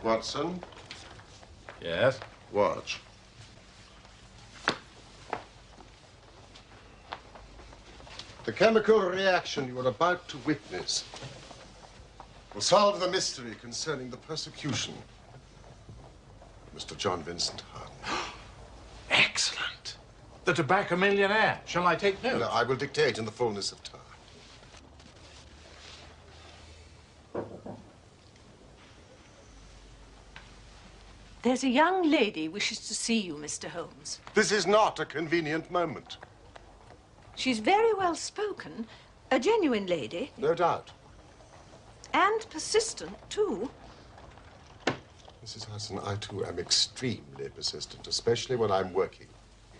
Watson? Yes? Watch. The chemical reaction you are about to witness will solve the mystery concerning the persecution of Mr. John Vincent Harding. Excellent. The tobacco millionaire. Shall I take notes? No, I will dictate in the fullness of time. There's a young lady wishes to see you, Mr. Holmes. This is not a convenient moment. She's very well spoken, a genuine lady. No doubt. And persistent, too. Mrs. Hudson, I, too, am extremely persistent, especially when I'm working.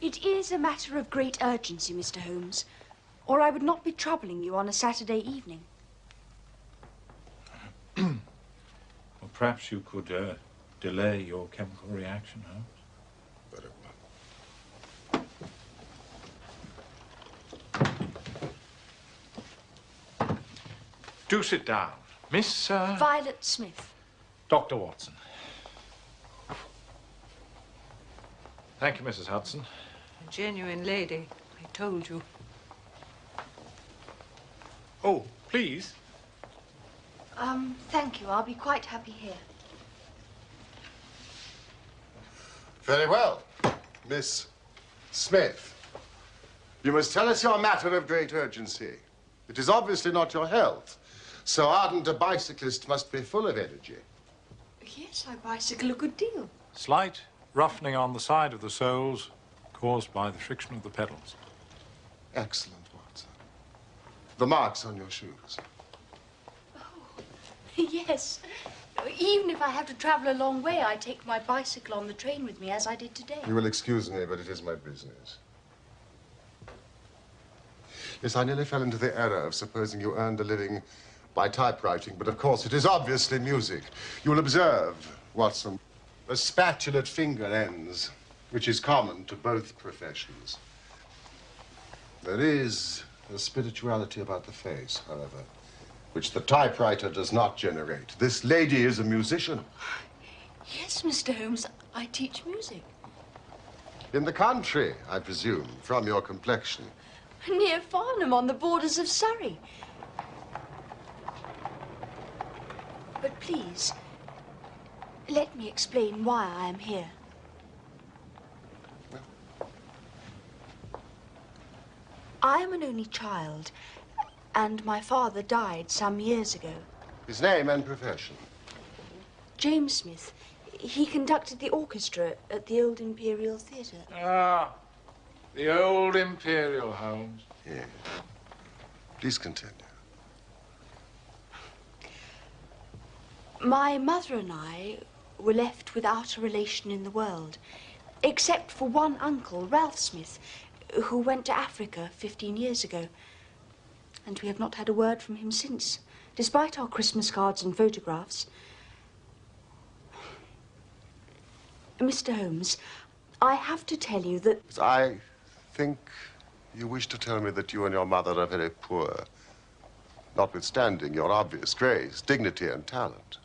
It is a matter of great urgency, Mr. Holmes, or I would not be troubling you on a Saturday evening. Well, perhaps you could delay your chemical reaction, Holmes. Very well. Do sit down. Miss... Violet Smith. Dr. Watson. Thank you, Mrs. Hudson. A genuine lady, I told you. Oh, please. Thank you. I'll be quite happy here. Very well. Miss Smith, you must tell us your matter of great urgency. It is obviously not your health. So ardent a bicyclist must be full of energy. Yes, I bicycle a good deal. Slight roughening on the side of the soles caused by the friction of the pedals. Excellent, Watson. The marks on your shoes. Oh, yes. Even if I have to travel a long way, I take my bicycle on the train with me, as I did today. You will excuse me, but it is my business. Yes, I nearly fell into the error of supposing you earned a living by typewriting, but of course it is obviously music. You will observe, Watson, a spatulate finger ends, which is common to both professions. There is a spirituality about the face, however, which the typewriter does not generate. This lady is a musician. Yes, Mr. Holmes, I teach music. In the country, I presume, from your complexion. Near Farnham, on the borders of Surrey. But please, let me explain why I am here. I am an only child, and my father died some years ago. His name and profession? James Smith. He conducted the orchestra at the Old Imperial Theatre. Ah, the Old Imperial, Holmes. Yes. Please continue. My mother and I were left without a relation in the world, except for one uncle, Ralph Smith, who went to Africa 15 years ago. And we have not had a word from him since, despite our Christmas cards and photographs. Mr. Holmes, I have to tell you that... I think you wish to tell me that you and your mother are very poor, notwithstanding your obvious grace, dignity, and talent.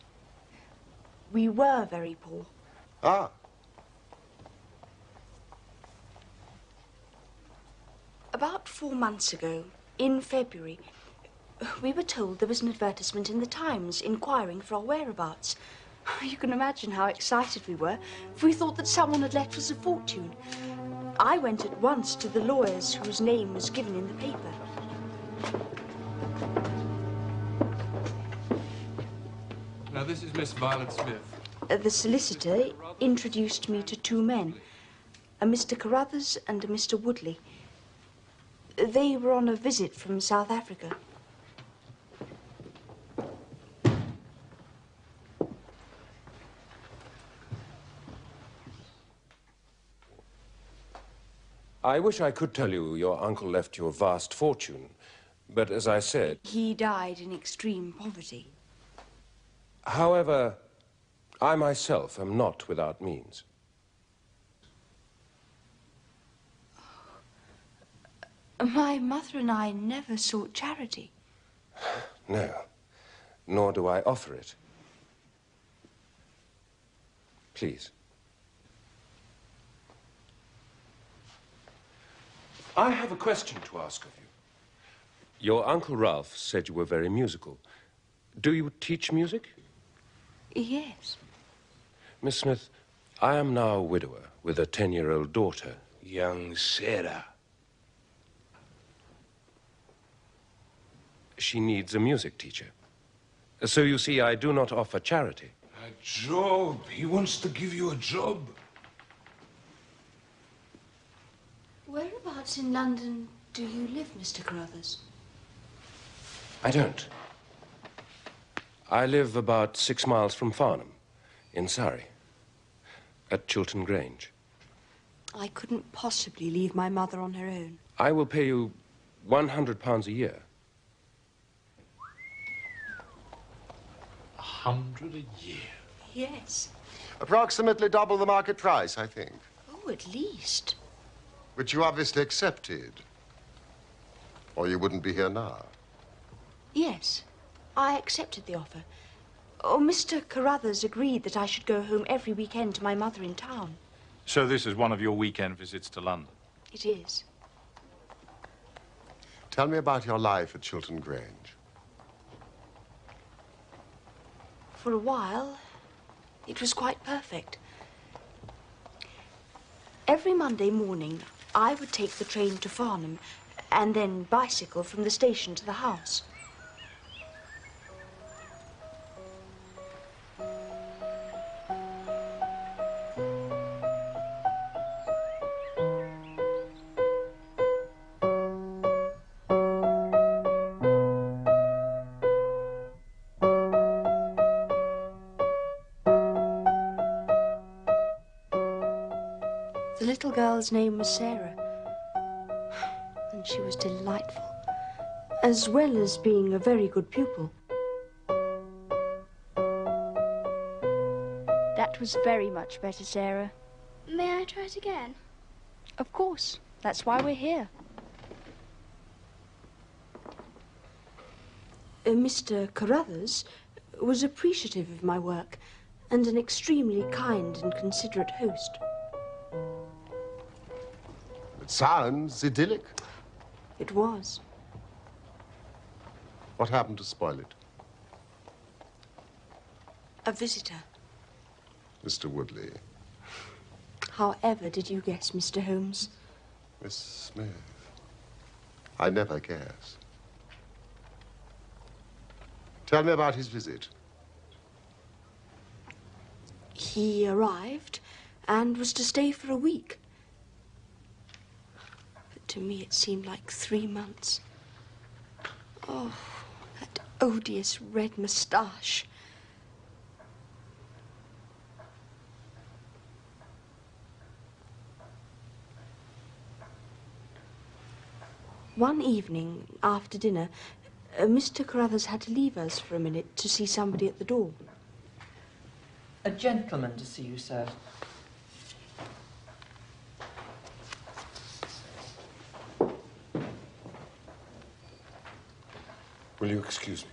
We were very poor. Ah. About 4 months ago, in February, we were told there was an advertisement in the Times inquiring for our whereabouts. You can imagine how excited we were, for we thought that someone had left us a fortune. I went at once to the lawyers whose name was given in the paper. Now, this is Miss Violet Smith. The solicitor introduced me to 2 men, a Mr. Carruthers and a Mr. Woodley. They were on a visit from South Africa. I wish I could tell you your uncle left you a vast fortune, but as I said... He died in extreme poverty. However, I myself am not without means. My mother and I never sought charity. No, nor do I offer it. Please. I have a question to ask of you. Your Uncle Ralph said you were very musical. Do you teach music? Yes. Miss Smith, I am now a widower with a 10-year-old daughter. Young Sarah. She needs a music teacher. So you see, I do not offer charity. A job. He wants to give you a job. Whereabouts in London do you live, Mr. Carruthers? I don't. I live about 6 miles from Farnham, in Surrey, at Chiltern Grange. I couldn't possibly leave my mother on her own. I will pay you £100 a year. 100 a year. Yes. Approximately double the market price, I think. Oh, at least. Which you obviously accepted. Or you wouldn't be here now. Yes, I accepted the offer. Oh, Mr. Carruthers agreed that I should go home every weekend to my mother in town. So this is one of your weekend visits to London? It is. Tell me about your life at Chiltern Grange. For a while, it was quite perfect. Every Monday morning, I would take the train to Farnham and then bicycle from the station to the house. The little girl's name was Sarah, and she was delightful, as well as being a very good pupil. That was very much better, Sarah. May I try it again? Of course. That's why we're here. Mr. Carruthers was appreciative of my work and an extremely kind and considerate host. It sounds idyllic. It was. What happened to spoil it? A visitor. Mr. Woodley. However did you guess, Mr. Holmes? Miss Smith. I never guess. Tell me about his visit. He arrived and was to stay for a week. But to me it seemed like 3 months. Oh, that odious red moustache. One evening, after dinner, Mr. Carruthers had to leave us for a minute to see somebody at the door. A gentleman to see you, sir. Will you excuse me?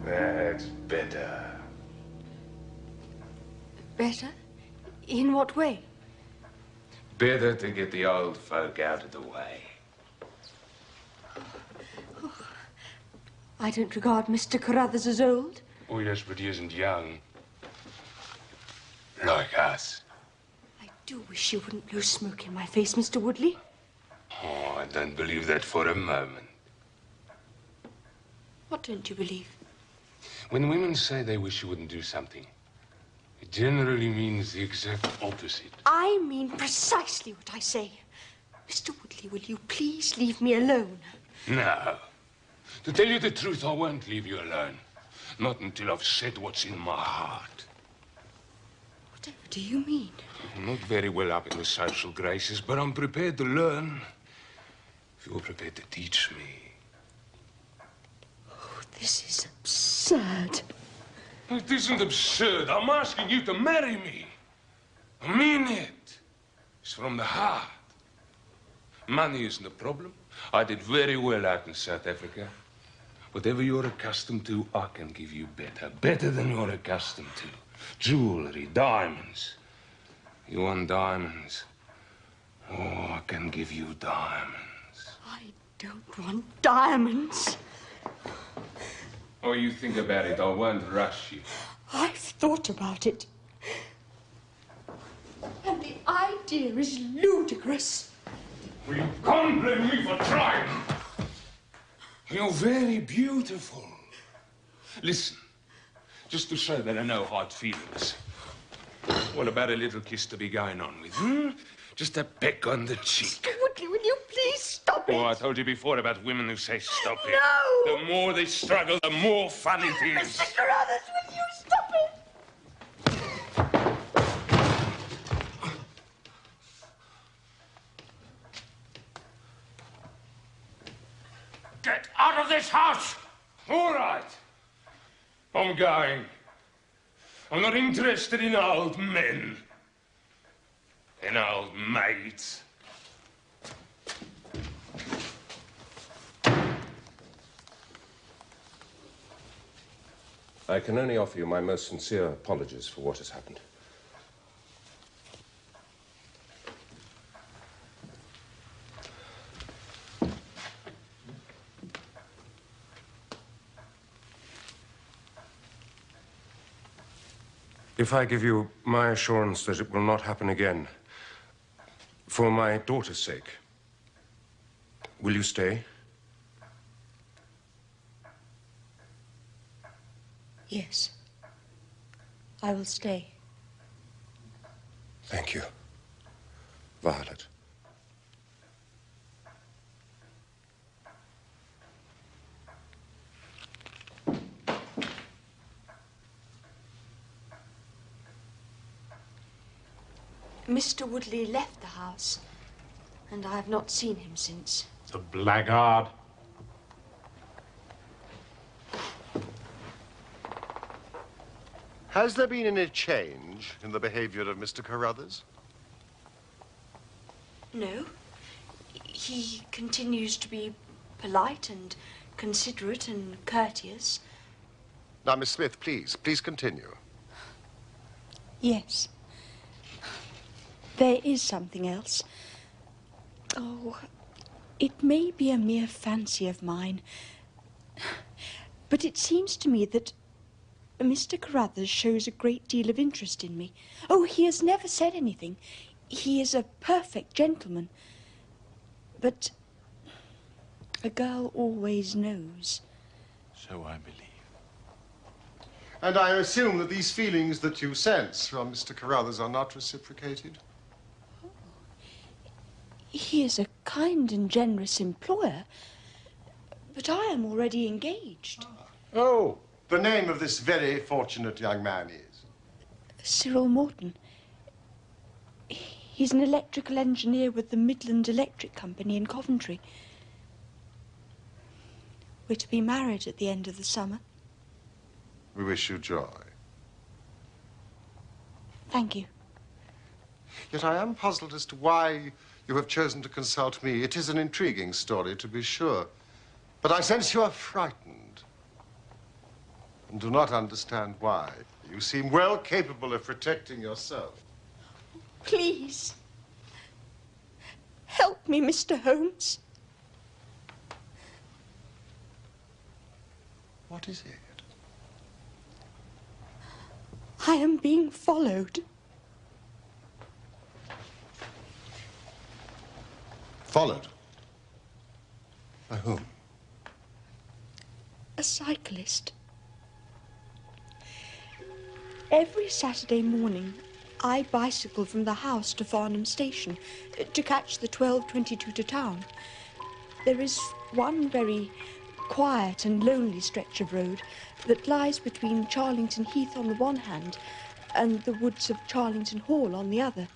That's better. Better? In what way? Better to get the old folk out of the way. I don't regard Mr. Carruthers as old. Oh, yes, but he isn't young. Like us. I do wish you wouldn't blow smoke in my face, Mr. Woodley. Oh, I don't believe that for a moment. What don't you believe? When women say they wish you wouldn't do something, it generally means the exact opposite. I mean precisely what I say. Mr. Woodley, will you please leave me alone? No. To tell you the truth, I won't leave you alone. Not until I've said what's in my heart. Whatever do you mean? I'm not very well up in the social graces, but I'm prepared to learn. If you're prepared to teach me. Oh, this is absurd. It isn't absurd. I'm asking you to marry me. I mean it. It's from the heart. Money isn't a problem. I did very well out in South Africa. Whatever you're accustomed to, I can give you better. Better than you're accustomed to. Jewelry, diamonds. You want diamonds? Oh, I can give you diamonds. I don't want diamonds. Oh, you think about it. I won't rush you. I've thought about it. And the idea is ludicrous. Well, you can't blame me for trying. You're very beautiful. Listen, just to show that I know hard feelings. What about a little kiss to be going on with, hmm? Just a peck on the cheek. Woodley, will you please stop it? Oh, I told you before about women who say stop it. No! The more they struggle, the more fun it is. Mr. Carruthers, will you stop it? Get out of this house! All right. I'm going. I'm not interested in old men. In old maids. I can only offer you my most sincere apologies for what has happened. If I give you my assurance that it will not happen again, for my daughter's sake, will you stay? Yes. I will stay. Thank you, Violet. Mr. Woodley left the house, and I have not seen him since. The blackguard. Has there been any change in the behavior of Mr. Carruthers? No. He continues to be polite and considerate and courteous. Now, Miss Smith, please continue. Yes. There is something else. Oh, it may be a mere fancy of mine, but it seems to me that Mr. Carruthers shows a great deal of interest in me. Oh, he has never said anything. He is a perfect gentleman. But a girl always knows. So I believe. And I assume that these feelings that you sense from Mr. Carruthers are not reciprocated? He is a kind and generous employer, but I am already engaged. Oh, the name of this very fortunate young man is? Cyril Morton. He's an electrical engineer with the Midland Electric Company in Coventry. We're to be married at the end of the summer. We wish you joy. Thank you. Yet I am puzzled as to why you have chosen to consult me. It is an intriguing story, to be sure. But I sense you are frightened. And do not understand why. You seem well capable of protecting yourself. Please. Help me, Mr. Holmes. What is it? I am being followed. Followed? By whom? A cyclist. Every Saturday morning, I bicycled from the house to Farnham Station to catch the 12:22 to town. There is one very quiet and lonely stretch of road that lies between Charlington Heath on the one hand and the woods of Charlington Hall on the other.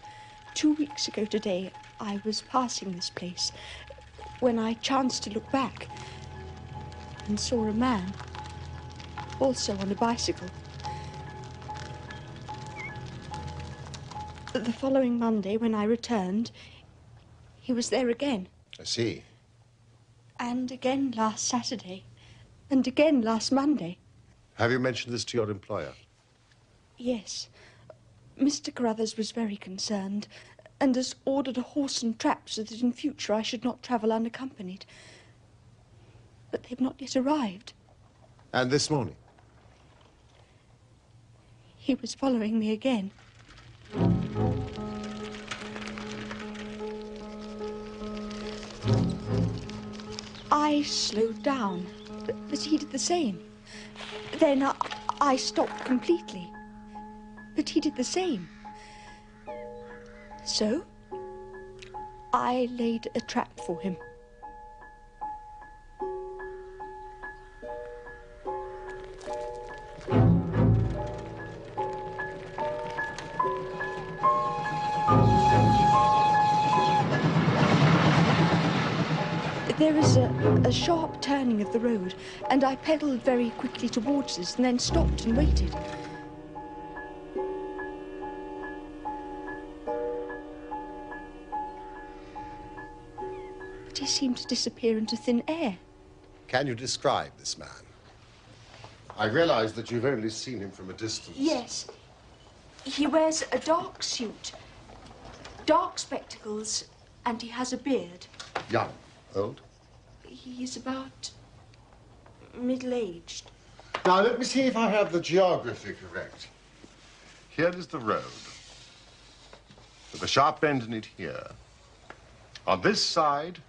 2 weeks ago today, I was passing this place when I chanced to look back and saw a man, also on a bicycle. The following Monday, when I returned, he was there again. I see. And again last Saturday, and again last Monday. Have you mentioned this to your employer? Yes. Mr. Carruthers was very concerned and has ordered a horse and trap so that in future I should not travel unaccompanied. But they've not yet arrived. And this morning? He was following me again. I slowed down, but he did the same. Then I stopped completely, but he did the same. So, I laid a trap for him. There is a sharp turning of the road, and I pedalled very quickly towards this and then stopped and waited. But he seemed to disappear into thin air. Can you describe this man? I realize that you've only seen him from a distance. Yes. He wears a dark suit, dark spectacles, and he has a beard. Young? Old? He's about middle-aged. Now, let me see if I have the geography correct. Here is the road, with a sharp bend in it here. On this side,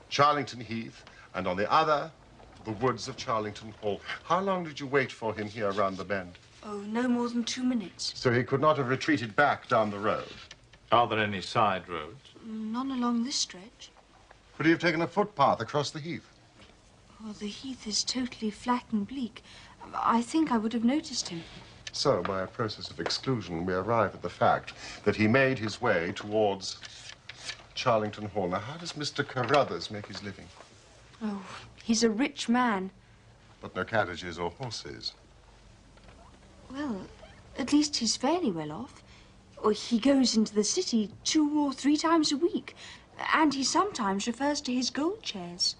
Charlington Heath, and on the other, the woods of Charlington Hall. How long did you wait for him here around the bend? Oh, no more than 2 minutes. So he could not have retreated back down the road? Are there any side roads? None along this stretch. Could he have taken a footpath across the heath? Well, the heath is totally flat and bleak. I think I would have noticed him. So, by a process of exclusion, we arrive at the fact that he made his way towards Charlington Hall. Now, how does Mr. Carruthers make his living? Oh, he's a rich man. But no carriages or horses. Well, at least he's fairly well off. Or he goes into the city 2 or 3 times a week. And he sometimes refers to his gold chairs.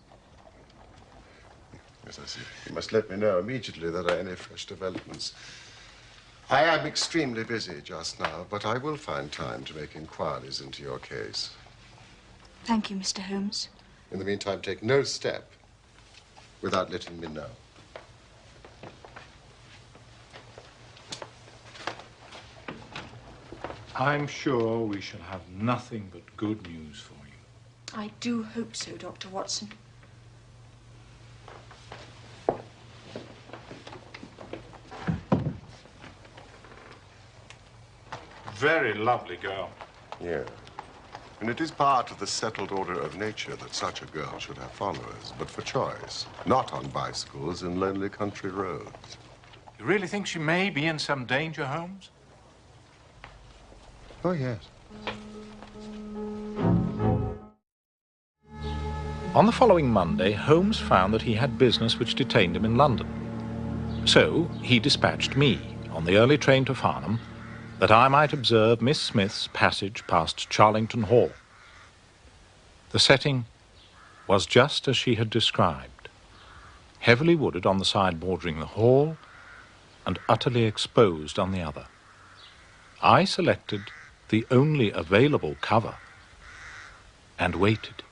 Yes, I see. You must let me know immediately if there are any fresh developments. I am extremely busy just now, but I will find time to make inquiries into your case. Thank you, Mr. Holmes. In the meantime, take no step without letting me know. I'm sure we shall have nothing but good news for you. I do hope so, Dr. Watson. Very lovely girl. Yeah. And it is part of the settled order of nature that such a girl should have followers, but for choice, not on bicycles in lonely country roads. You really think she may be in some danger, Holmes? Oh, yes. On the following Monday, Holmes found that he had business which detained him in London. So he dispatched me on the early train to Farnham that I might observe Miss Smith's passage past Charlington Hall. The setting was just as she had described, heavily wooded on the side bordering the hall and utterly exposed on the other. I selected the only available cover and waited.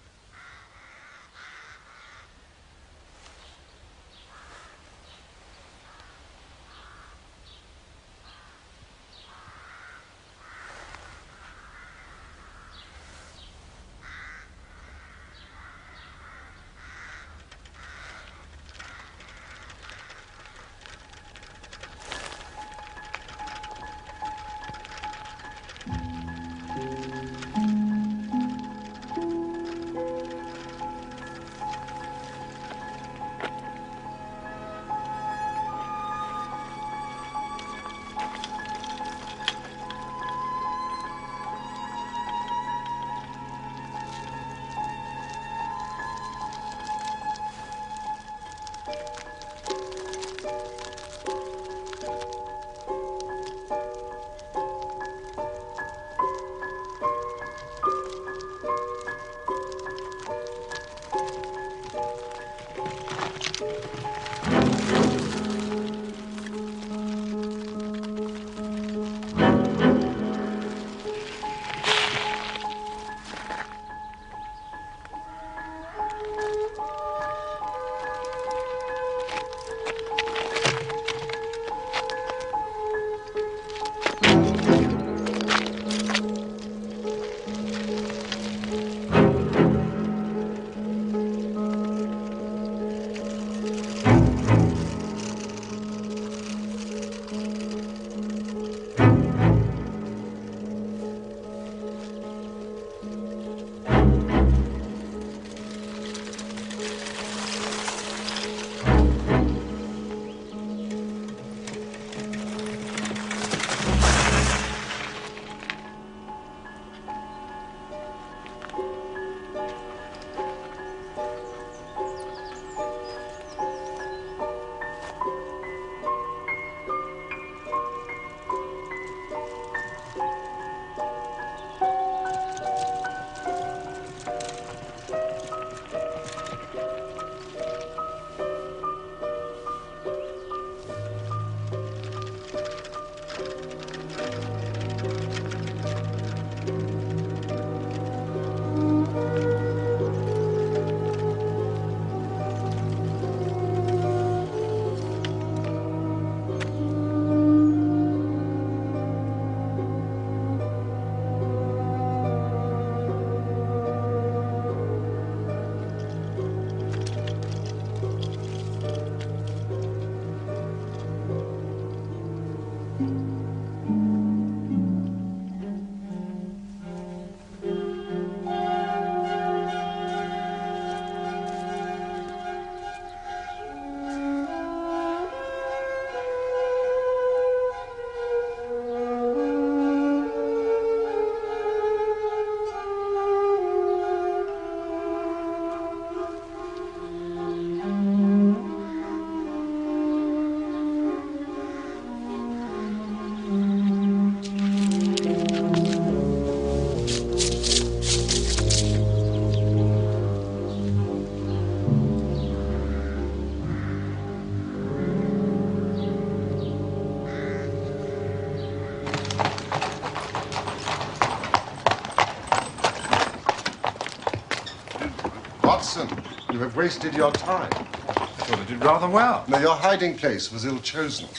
Watson, you have wasted your time. I thought I did rather well. No, your hiding place was ill-chosen.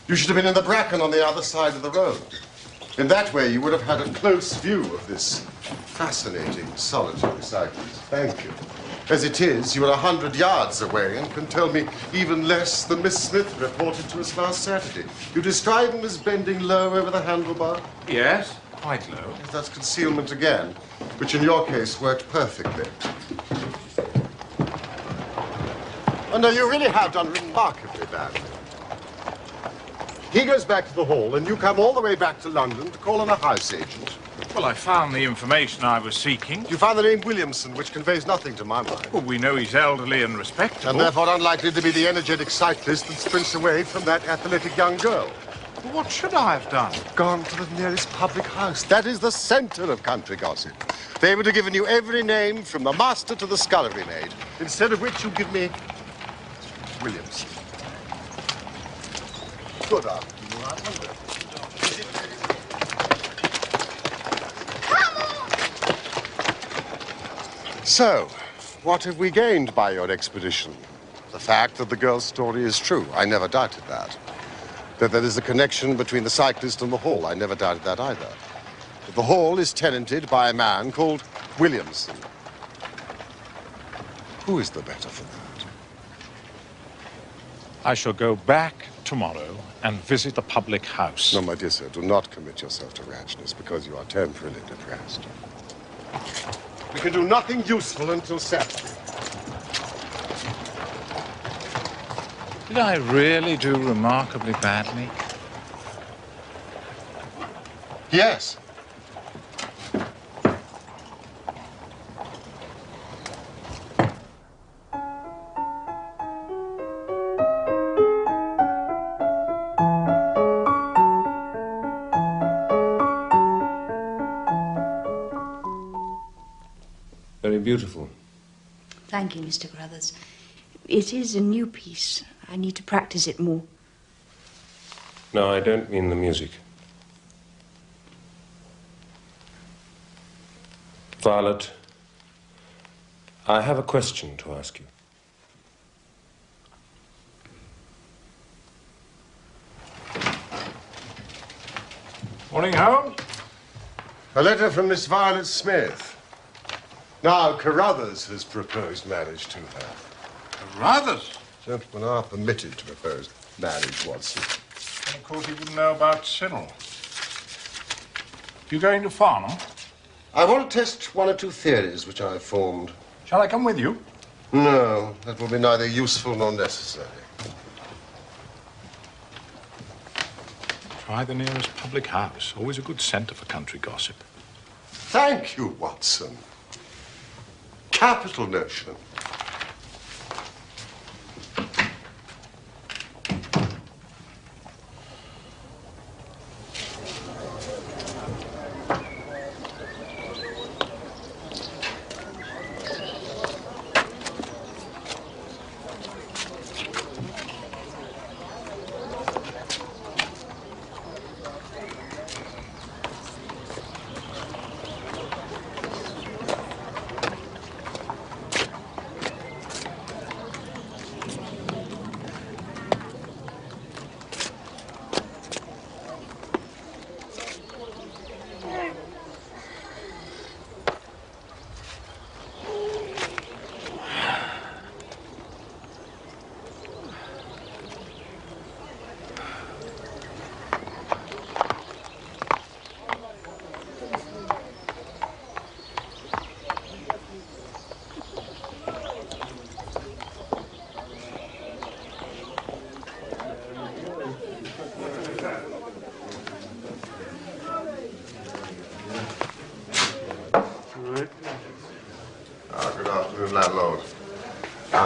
You should have been in the bracken on the other side of the road. In that way, you would have had a close view of this fascinating solitary cyclist. Thank you. As it is, you are 100 yards away and can tell me even less than Miss Smith reported to us last Saturday. You describe him as bending low over the handlebar? Yes, quite low. Yes, that's concealment again, which in your case worked perfectly. Oh, no, you really have done remarkably badly. He goes back to the hall, and you come all the way back to London to call on a house agent. Well, I found the information I was seeking. You found the name Williamson, which conveys nothing to my mind. Well, we know he's elderly and respectable. And therefore unlikely to be the energetic cyclist that sprints away from that athletic young girl. Well, what should I have done? Gone to the nearest public house. That is the center of country gossip. They would have given you every name from the master to the scullery maid. Instead of which you give me Williamson. Good afternoon, I wonder. So, what have we gained by your expedition? The fact that the girl's story is true. I never doubted that. That there is a connection between the cyclist and the hall. I never doubted that either. That the hall is tenanted by a man called Williamson. Who is the better for that? I shall go back tomorrow and visit the public house. No, my dear sir, do not commit yourself to rashness because you are temporarily depressed. We can do nothing useful until Saturday. Did I really do remarkably badly? Yes. Very beautiful. Thank you, Mr. Carruthers. It is a new piece. I need to practice it more. No, I don't mean the music. Violet, I have a question to ask you. Morning, Holmes. A letter from Miss Violet Smith. Now, Carruthers has proposed marriage to her. Carruthers? Gentlemen are permitted to propose marriage, Watson. And of course, he wouldn't know about Cyril. You going to Farnham? I want to test one or two theories which I have formed. Shall I come with you? No, that will be neither useful nor necessary. Try the nearest public house. Always a good centre for country gossip. Thank you, Watson. Capital notion.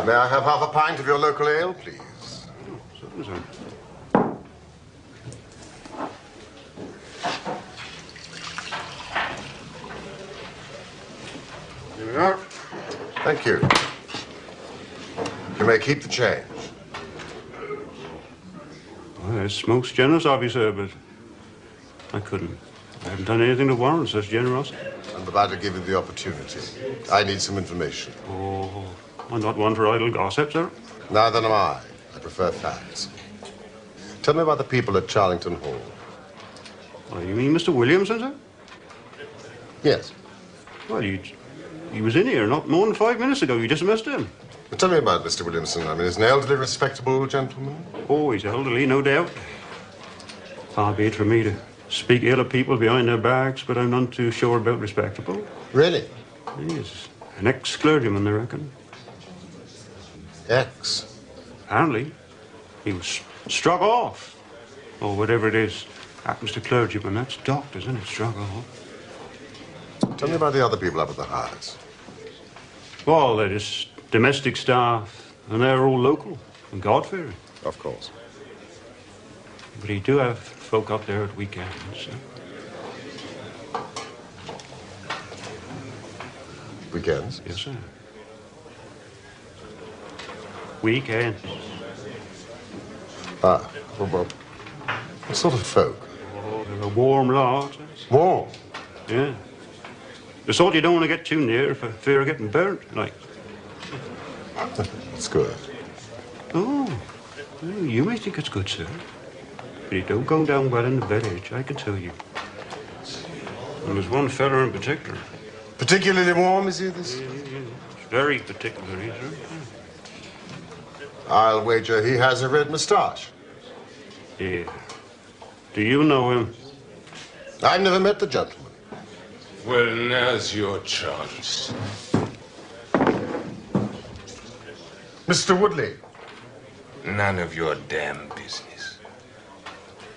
may I have half a pint of your local ale, please? Certainly, sir. Here we are. Thank you. You may keep the change. Well, it's most generous of you, sir, but I couldn't. I haven't done anything to warrant such generosity. I'm about to give you the opportunity. I need some information. Oh, I'm not one for idle gossip, sir. Neither am I. I prefer facts. Tell me about the people at Charlington Hall. Oh, you mean Mr. Williamson, sir? Yes. Well, he was in here not more than 5 minutes ago. You dismissed him. But tell me about Mr. Williamson. I mean, he's an elderly, respectable gentleman. Oh, he's elderly, no doubt. Far be it from me to speak ill of people behind their backs, but I'm none too sure about respectable. Really? He's an ex-clergyman, I reckon. Ex? Apparently. He was struck off. Or whatever it is happens to clergymen. That's doctors, isn't it? Struck off. Tell me about the other people up at the house. Well, they're just domestic staff, and they're all local and God-fearing. Of course. But he do have folk up there at weekends. So. Weekends? Yes, sir. Weekends. Ah, well, what sort of folk? Oh, they're a warm lot. Warm? Yeah. The sort you don't want to get too near for fear of getting burnt, like. It's good. Oh, well, you may think it's good, sir. But it don't go down well in the village, I can tell you. And there's one fella in particular. Particularly warm, is he, this? Yeah. Very particular, is he? I'll wager he has a red moustache. Yeah. Do you know him? I've never met the gentleman. Well, now's your chance. Mr. Woodley. None of your damn business.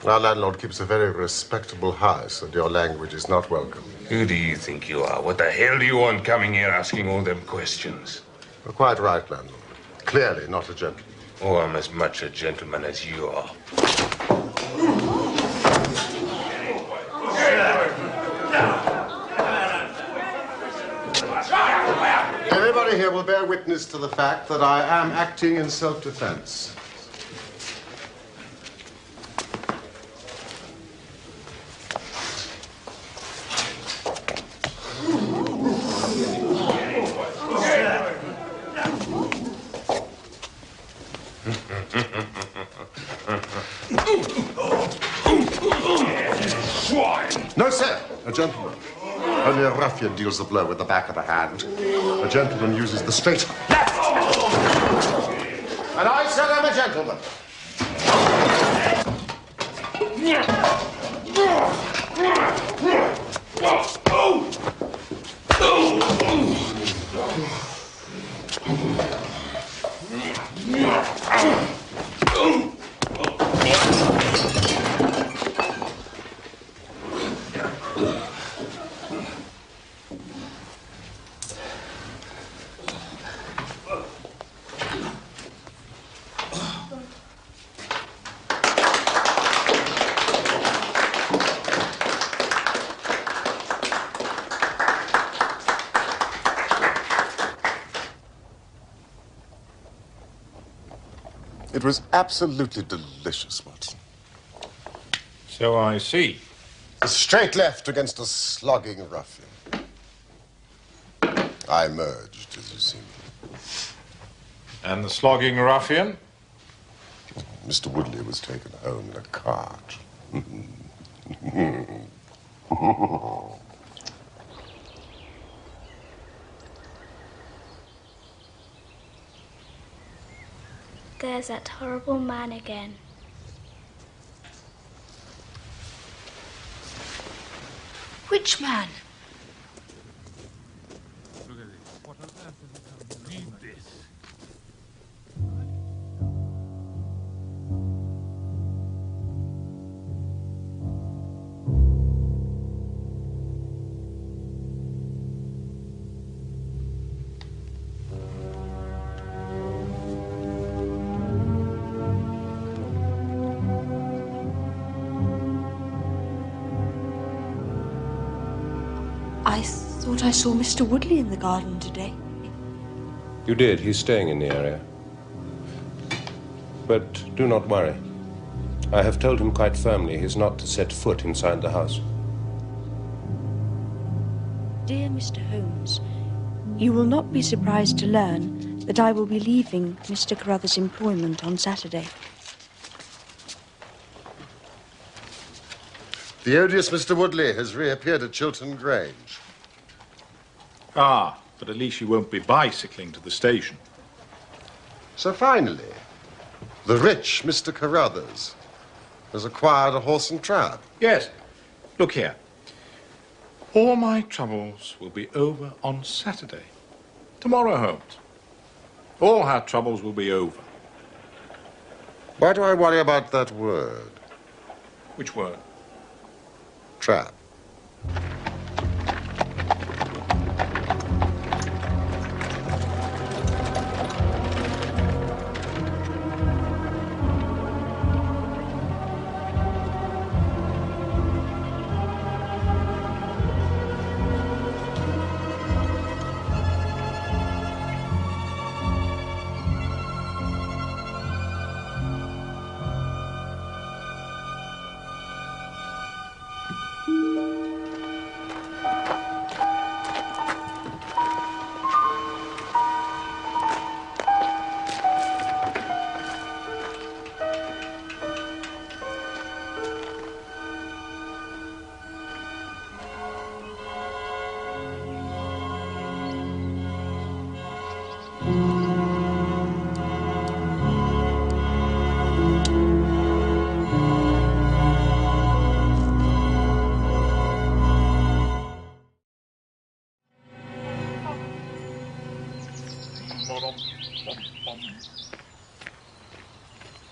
Our landlord keeps a very respectable house, and your language is not welcome. Who do you think you are? What the hell do you want coming here asking all them questions? You're quite right, landlord. Clearly not a gentleman. Oh, I'm as much a gentleman as you are. Everybody here will bear witness to the fact that I am acting in self-defense. No, sir. A gentleman. Only a ruffian deals the blow with the back of the hand. A gentleman uses the straight left. And I said I'm a gentleman. It was absolutely delicious, Watson. So I see. A straight left against a slogging ruffian. I emerged, as you see. And the slogging ruffian? Mr. Woodley was taken home in a cart. There's that horrible man again. Which man? Look at this. What on earth has he done? Read this. I thought I saw Mr. Woodley in the garden today. You did. He's staying in the area. But do not worry. I have told him quite firmly he's not to set foot inside the house. Dear Mr. Holmes, you will not be surprised to learn that I will be leaving Mr. Carruthers' employment on Saturday. The odious Mr. Woodley has reappeared at Chiltern Grange. Ah, but at least you won't be bicycling to the station. So finally, the rich Mr. Carruthers has acquired a horse and trap. Yes. Look here. All my troubles will be over on Saturday. Tomorrow, Holmes. All our troubles will be over. Why do I worry about that word? Which word? Trap.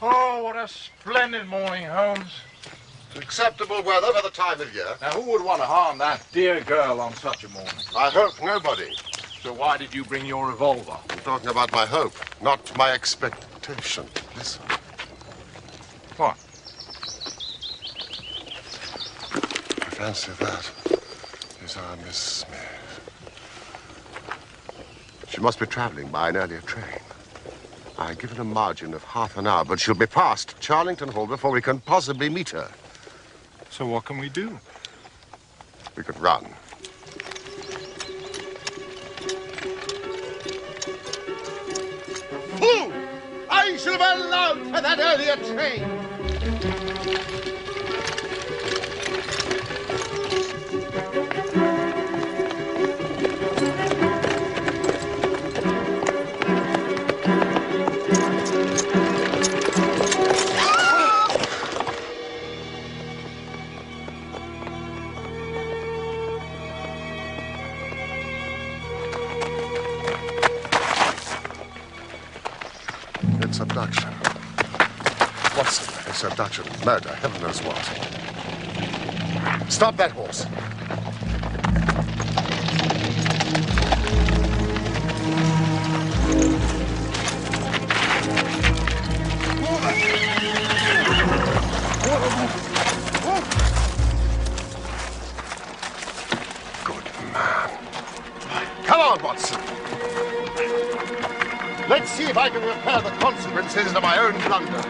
Oh, what a splendid morning, Holmes. Acceptable weather for the time of year. Now, who would want to harm that dear girl on such a morning? I hope nobody. So why did you bring your revolver? I'm talking about my hope, not my expectation. Listen. What? I fancy that is our Miss Smith. She must be traveling by an earlier train. I've given a margin of half an hour, but she'll be past Charlington Hall before we can possibly meet her. So what can we do? We could run. Fool! I should have allowed for that earlier train! It's abduction. Watson, it's abduction. Murder, heaven knows what. Stop that horse. Good man. Come on, Watson. Let's see if I can repair the consequences of my own blunder.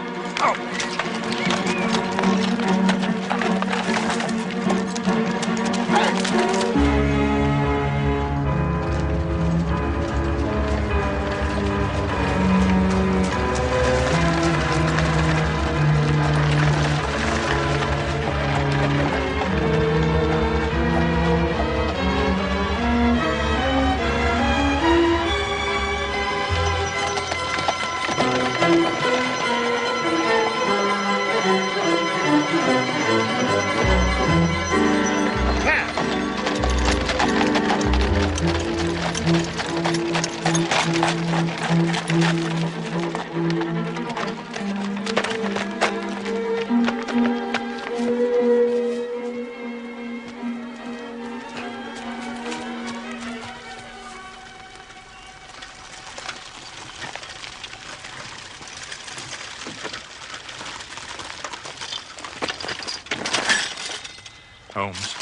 Holmes,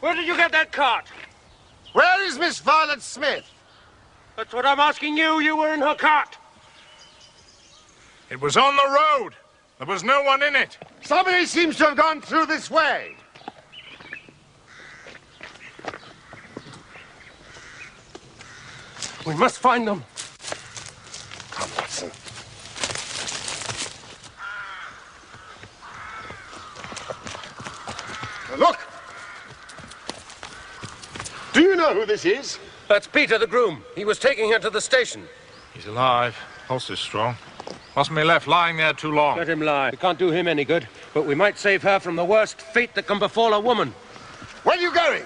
Where did you get that cart? Where is Miss Violet Smith? That's what I'm asking you. You were in her cart. It was on the road. There was no one in it. Somebody seems to have gone through this way. We must find them. Come, Watson. Now, look. Do you know who this is? That's Peter, the groom. He was taking her to the station. He's alive. Pulse is strong. Mustn't be left lying there too long. Let him lie. We can't do him any good, but we might save her from the worst fate that can befall a woman. Where are you going?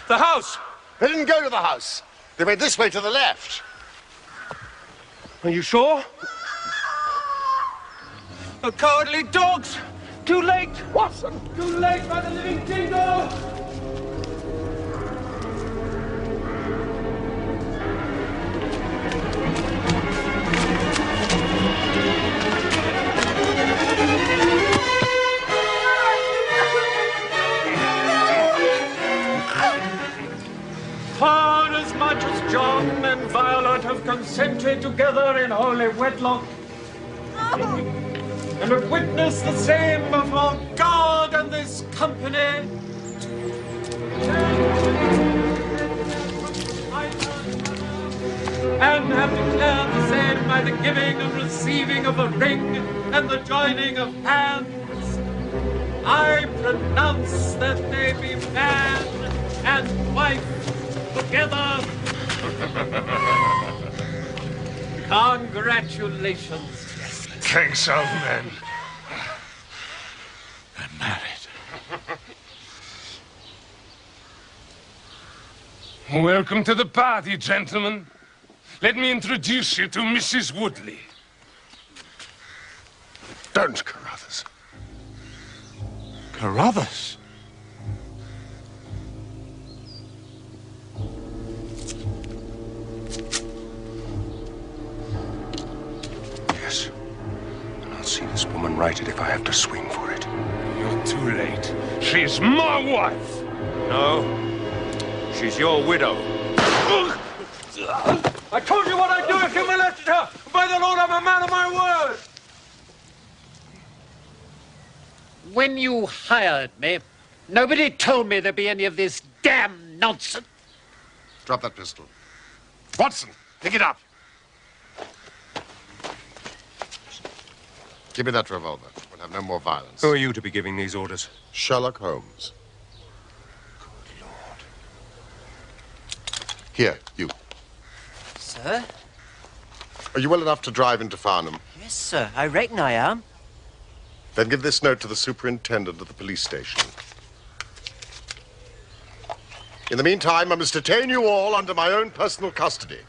The house. They didn't go to the house. They went this way to the left. Are you sure? The cowardly dogs! Too late! Watson! Too late by the living dingo! For as much as John and Violet have consented together in holy wedlock, and have witnessed the same before God and this company, and have declared the same by the giving and receiving of the ring and the joining of hands, I pronounce that they be man and wife together. Congratulations. Thanks, old man. They're married. Welcome to the party, gentlemen. Let me introduce you to Mrs. Woodley. Don't, Carruthers. Carruthers? Yes. And I'll see this woman righted if I have to swing for it. You're too late. She's my wife. No. She's your widow. I told you what I'd do if you molested her. By the Lord, I'm a man of my word. When you hired me, nobody told me there'd be any of this damn nonsense. Drop that pistol. Watson, pick it up. Give me that revolver. We'll have no more violence. Who are you to be giving these orders? Sherlock Holmes. Good Lord. Here, you. Sir? Are you well enough to drive into Farnham? Yes, sir. I reckon I am. Then give this note to the superintendent of the police station. In the meantime, I must detain you all under my own personal custody.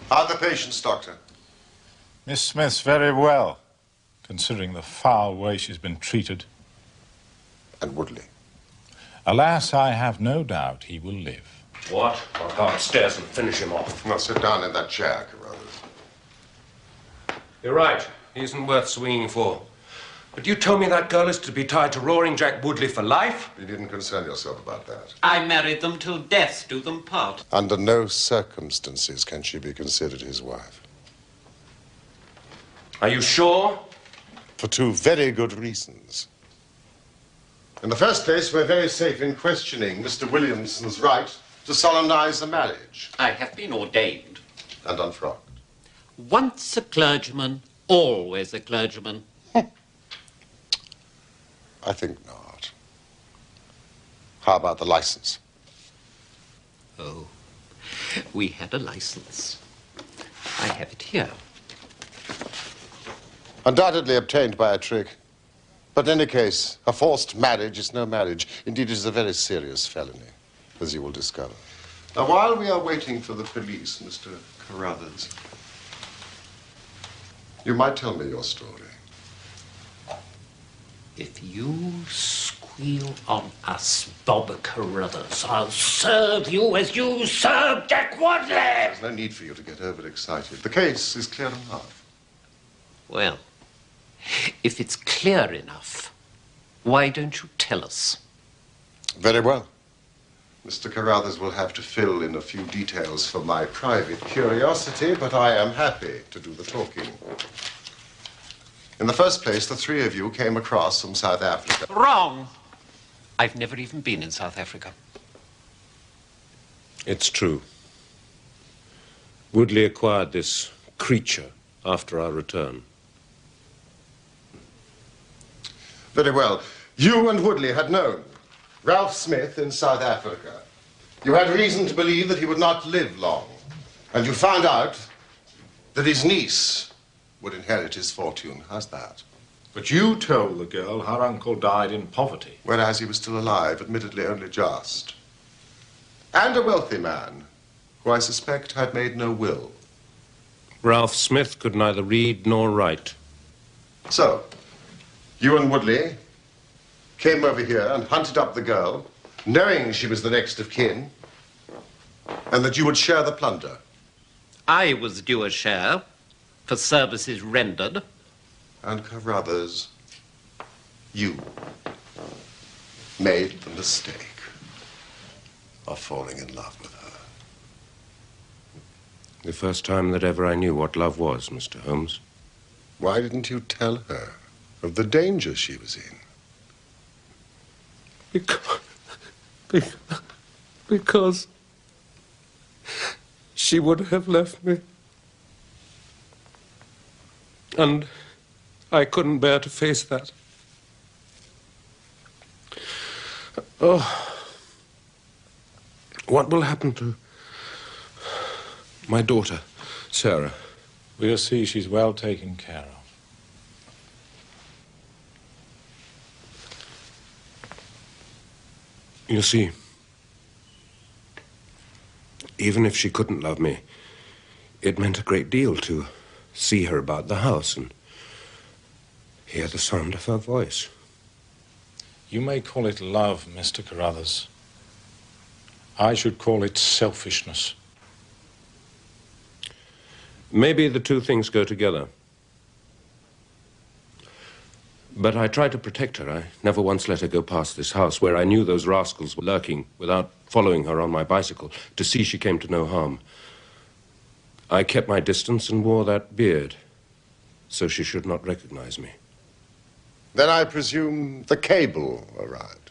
How are the patients, Doctor? Miss Smith's very well, considering the foul way she's been treated. And Woodley? Alas, I have no doubt he will live. What? I'll go upstairs and finish him off. Now sit down in that chair, Carruthers. You're right. He isn't worth swinging for. But you told me that girl is to be tied to Roaring Jack Woodley for life? You needn't concern yourself about that. I married them till death do them part. Under no circumstances can she be considered his wife. Are you sure? For two very good reasons. In the first place, we're very safe in questioning Mr. Williamson's right to solemnize the marriage. I have been ordained. And unfrocked. Once a clergyman, always a clergyman. I think not. How about the license? Oh, we had a license. I have it here. Undoubtedly obtained by a trick. But in any case, a forced marriage is no marriage. Indeed, it is a very serious felony, as you will discover. Now, while we are waiting for the police, Mr. Carruthers, you might tell me your story. If you squeal on us, Bob Carruthers, I'll serve you as you served Jack Wadley! There's no need for you to get overexcited. The case is clear enough. Well, if it's clear enough, why don't you tell us? Very well. Mr. Carruthers will have to fill in a few details for my private curiosity, but I am happy to do the talking. In the first place, the three of you came across from South Africa. Wrong! I've never even been in South Africa. It's true. Woodley acquired this creature after our return. Very well. You and Woodley had known Ralph Smith in South Africa. You had reason to believe that he would not live long. And you found out that his niece would inherit his fortune. How's that? But you told the girl her uncle died in poverty. Whereas he was still alive, admittedly only just. And a wealthy man, who I suspect had made no will. Ralph Smith could neither read nor write. So, you and Woodley came over here and hunted up the girl, knowing she was the next of kin, and that you would share the plunder. I was due a share for services rendered. And Carruthers, you made the mistake of falling in love with her. The first time that ever I knew what love was, Mr. Holmes. Why didn't you tell her of the danger she was in? Because she would have left me. And I couldn't bear to face that. Oh, what will happen to my daughter, Sarah? We'll see she's well taken care of. You see, even if she couldn't love me, it meant a great deal to see her about the house and hear the sound of her voice. You may call it love, Mr. Carruthers. I should call it selfishness. Maybe the two things go together. But I tried to protect her. I never once let her go past this house where I knew those rascals were lurking without following her on my bicycle to see she came to no harm. I kept my distance and wore that beard so she should not recognize me. Then I presume the cable arrived.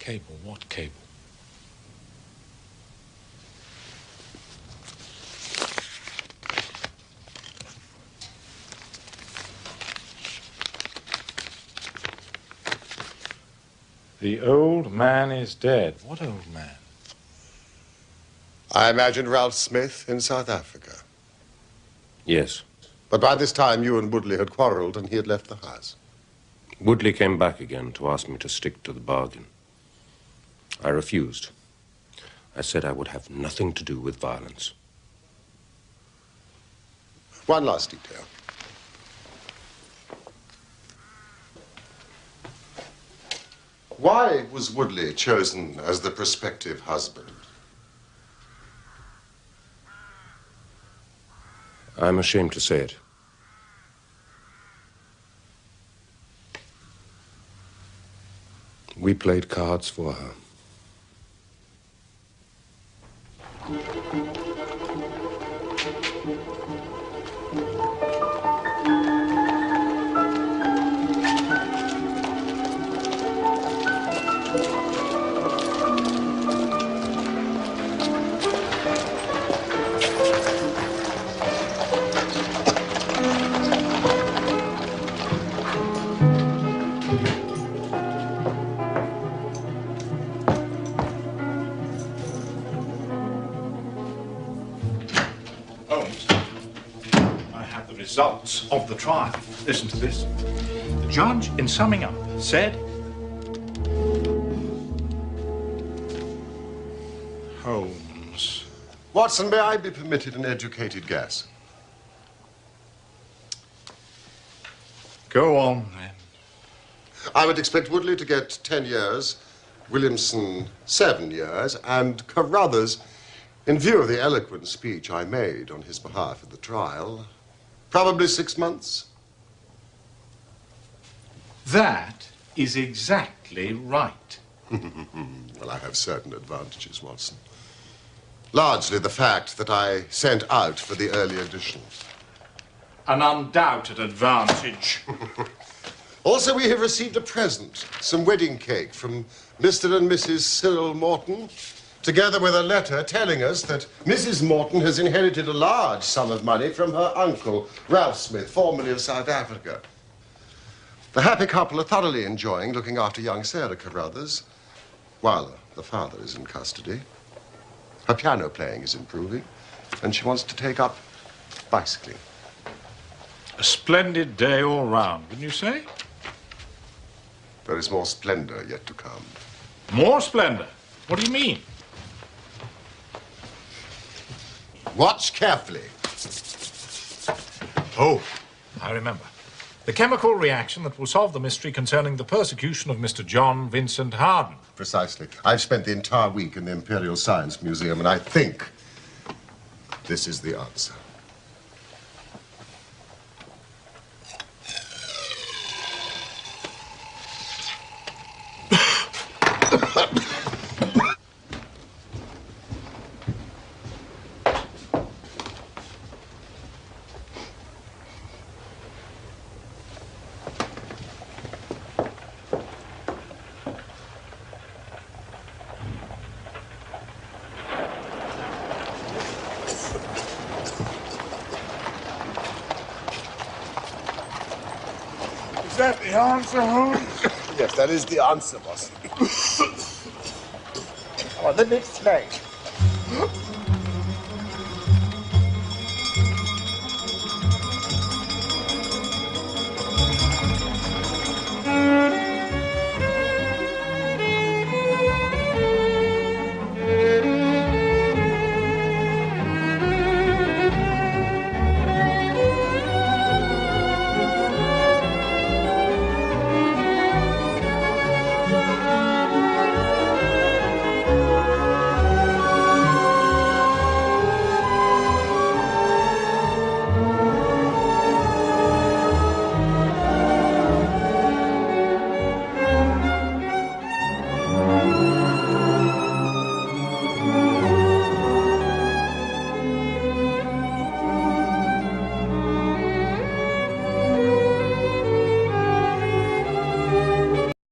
Cable? What cable? The old man is dead. What old man? I imagine Ralph Smith in South Africa. Yes. But by this time, you and Woodley had quarreled and he had left the house. Woodley came back again to ask me to stick to the bargain. I refused. I said I would have nothing to do with violence. One last detail. Why was Woodley chosen as the prospective husband? I'm ashamed to say it. We played cards for her. Results of the trial. Listen to this. The judge, in summing up, said, Holmes. Watson, may I be permitted an educated guess? Go on, then. I would expect Woodley to get 10 years, Williamson 7 years, and Carruthers, in view of the eloquent speech I made on his behalf at the trial, probably 6 months. That is exactly right. Well, I have certain advantages, Watson. Largely the fact that I sent out for the early edition. An undoubted advantage. Also, we have received a present, some wedding cake from Mr. and Mrs. Cyril Morton, together with a letter telling us that Mrs. Morton has inherited a large sum of money from her uncle, Ralph Smith, formerly of South Africa. The happy couple are thoroughly enjoying looking after young Sarah Carruthers, while the father is in custody. Her piano playing is improving, and she wants to take up bicycling. A splendid day all round, wouldn't you say? There is more splendor yet to come. More splendor? What do you mean? Watch carefully. Oh, I remember. The chemical reaction that will solve the mystery concerning the persecution of Mr. John Vincent Harden. Precisely. I've spent the entire week in the Imperial Science Museum, and I think this is the answer. Is that the answer, Holmes? Yes, that is the answer, boss. On the next page.